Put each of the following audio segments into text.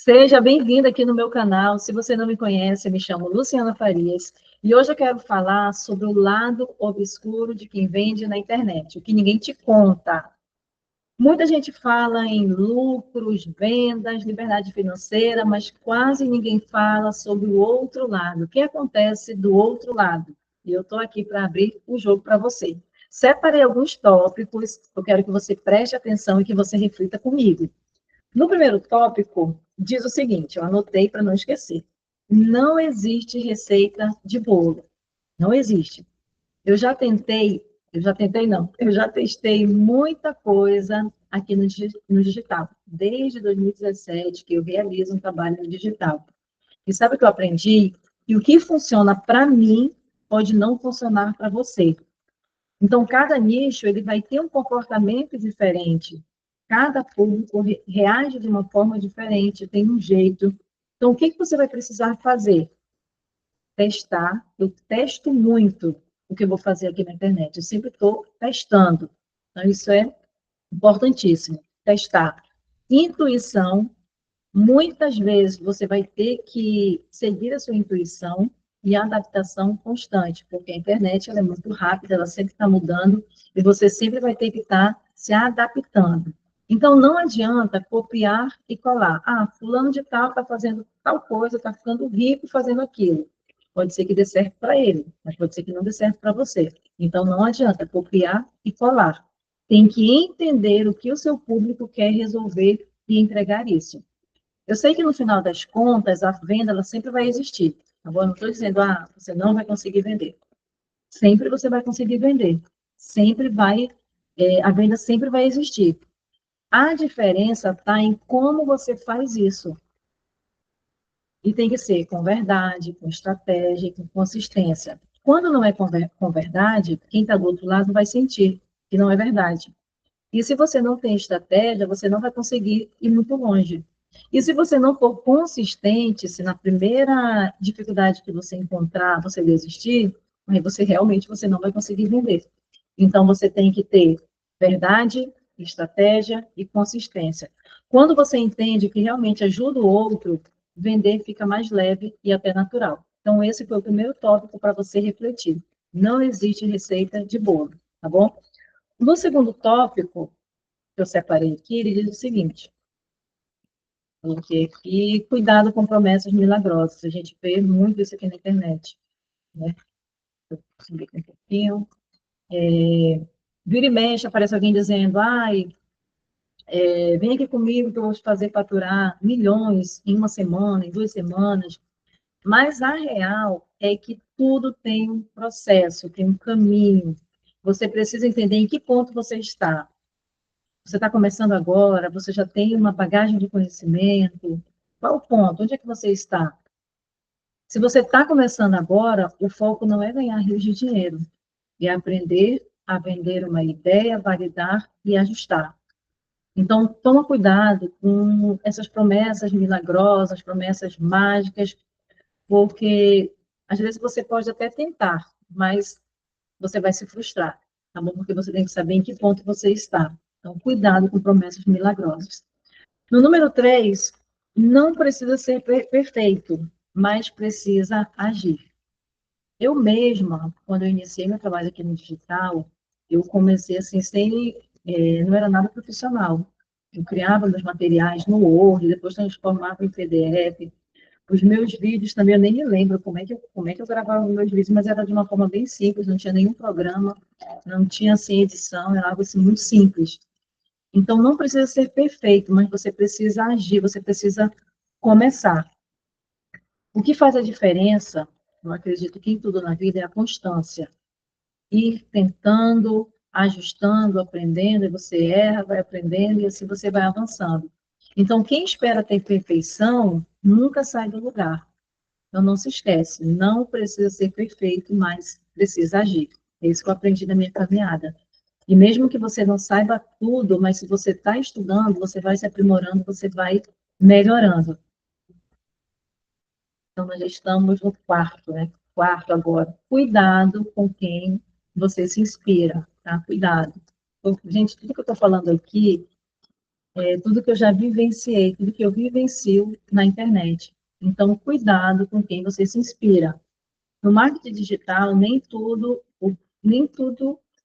Seja bem-vinda aqui no meu canal. Se você não me conhece, eu me chamo Luciana Farias e hoje eu quero falar sobre o lado obscuro de quem vende na internet, o que ninguém te conta. Muita gente fala em lucros, vendas, liberdade financeira, mas quase ninguém fala sobre o outro lado, o que acontece do outro lado. E eu estou aqui para abrir o jogo para você. Separei alguns tópicos, eu quero que você preste atenção e que você reflita comigo. No primeiro tópico, diz o seguinte, eu anotei para não esquecer. Não existe receita de bolo. Não existe. Eu já testei muita coisa aqui no digital, desde 2017 que eu realizo um trabalho no digital. E sabe o que eu aprendi? Que o que funciona para mim pode não funcionar para você. Então, cada nicho ele vai ter um comportamento diferente. Cada público reage de uma forma diferente, tem um jeito. Então, o que você vai precisar fazer? Testar. Eu testo muito o que eu vou fazer aqui na internet. Eu sempre estou testando. Então, isso é importantíssimo. Testar. Intuição. Muitas vezes você vai ter que seguir a sua intuição e a adaptação constante, porque a internet ela é muito rápida, ela sempre está mudando e você sempre vai ter que estar se adaptando. Então, não adianta copiar e colar. Ah, fulano de tal está fazendo tal coisa, está ficando rico fazendo aquilo. Pode ser que dê certo para ele, mas pode ser que não dê certo para você. Então, não adianta copiar e colar. Tem que entender o que o seu público quer resolver e entregar isso. Eu sei que no final das contas, a venda ela sempre vai existir. Tá bom? Eu não estou dizendo, você não vai conseguir vender. Sempre você vai conseguir vender. Sempre vai, a venda sempre vai existir. A diferença está em como você faz isso. E tem que ser com verdade, com estratégia, com consistência. Quando não é com verdade, quem está do outro lado vai sentir que não é verdade. E se você não tem estratégia, você não vai conseguir ir muito longe. E se você não for consistente, se na primeira dificuldade que você encontrar, você desistir, aí você não vai conseguir vender. Então você tem que ter verdade, estratégia e consistência. Quando você entende que realmente ajuda o outro, vender fica mais leve e até natural. Então esse foi o primeiro tópico para você refletir. Não existe receita de bolo, tá bom? No segundo tópico, que eu separei aqui, ele diz o seguinte, porque aqui, cuidado com promessas milagrosas. A gente vê muito isso aqui na internet, né? Eu vou subir aqui um pouquinho. Vira e mexe, aparece alguém dizendo, vem aqui comigo que eu vou te fazer faturar milhões em uma semana, em 2 semanas. Mas a real é que tudo tem um processo, tem um caminho. Você precisa entender em que ponto você está. Você está começando agora, você já tem uma bagagem de conhecimento. Qual o ponto? Onde é que você está? Se você está começando agora, o foco não é ganhar rios de dinheiro, é aprender a vender uma ideia, validar e ajustar. Então, toma cuidado com essas promessas milagrosas, promessas mágicas, porque às vezes você pode até tentar, mas você vai se frustrar, tá bom? Porque você tem que saber em que ponto você está. Então, cuidado com promessas milagrosas. No número 3, não precisa ser perfeito, mas precisa agir. Eu mesma, quando eu iniciei meu trabalho aqui no digital, eu comecei assim, não era nada profissional. Eu criava meus materiais no Word, depois transformava em PDF. Os meus vídeos também, eu nem me lembro como é que eu gravava os meus vídeos, mas era de uma forma bem simples, não tinha nenhum programa, não tinha assim edição, era algo assim muito simples. Então, não precisa ser perfeito, mas você precisa agir, você precisa começar. O que faz a diferença, eu acredito que em tudo na vida, é a constância. Ir tentando, ajustando, aprendendo, e você erra, vai aprendendo, e assim você vai avançando. Então, quem espera ter perfeição, nunca sai do lugar. Então, não se esquece, não precisa ser perfeito, mas precisa agir. É isso que eu aprendi na minha caminhada. E mesmo que você não saiba tudo, mas se você está estudando, você vai se aprimorando, você vai melhorando. Então, nós já estamos no quarto, né? Quarto agora. Cuidado com quem você se inspira, tá? Cuidado. Gente, tudo que eu estou falando aqui tudo que eu já vivenciei, tudo que eu vivencio na internet. Então, cuidado com quem você se inspira. No marketing digital, nem tudo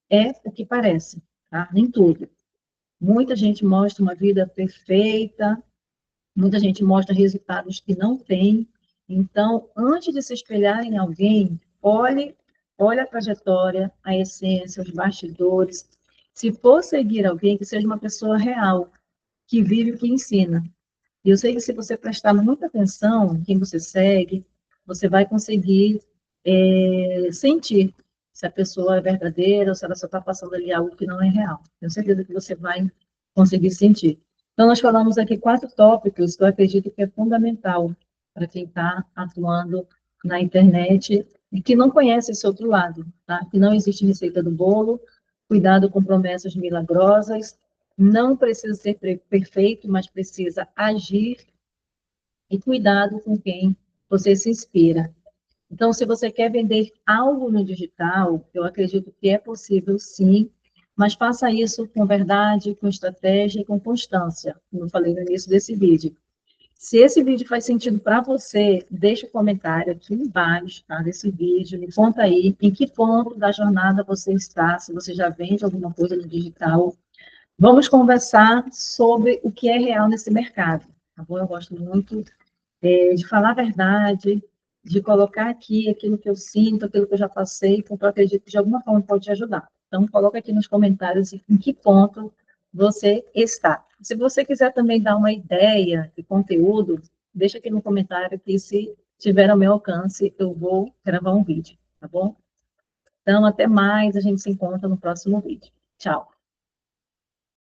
é o que parece, tá? Nem tudo. Muita gente mostra uma vida perfeita, muita gente mostra resultados que não tem. Então, antes de se espelhar em alguém, olhe a trajetória, a essência, os bastidores. Se for seguir alguém, que seja uma pessoa real, que vive o que ensina. E eu sei que se você prestar muita atenção em quem você segue, você vai conseguir sentir se a pessoa é verdadeira ou se ela só está passando ali algo que não é real. Tenho certeza que você vai conseguir sentir. Então, nós falamos aqui 4 tópicos que eu acredito que é fundamental para quem está atuando na internet e que não conhece esse outro lado, tá? Que não existe receita do bolo, cuidado com promessas milagrosas, não precisa ser perfeito, mas precisa agir e cuidado com quem você se inspira. Então, se você quer vender algo no digital, eu acredito que é possível sim, mas faça isso com verdade, com estratégia e com constância, como eu falei no início desse vídeo. Se esse vídeo faz sentido para você, deixa um comentário aqui embaixo, tá, desse vídeo, me conta aí em que ponto da jornada você está, se você já vende alguma coisa no digital. Vamos conversar sobre o que é real nesse mercado, tá bom? Eu gosto muito de falar a verdade, de colocar aqui aquilo que eu sinto, aquilo que eu já passei, porque eu acredito que de alguma forma pode te ajudar. Então, coloca aqui nos comentários em que ponto você está. Se você quiser também dar uma ideia de conteúdo, deixa aqui no comentário que se tiver ao meu alcance, eu vou gravar um vídeo, tá bom? Então, até mais, a gente se encontra no próximo vídeo. Tchau!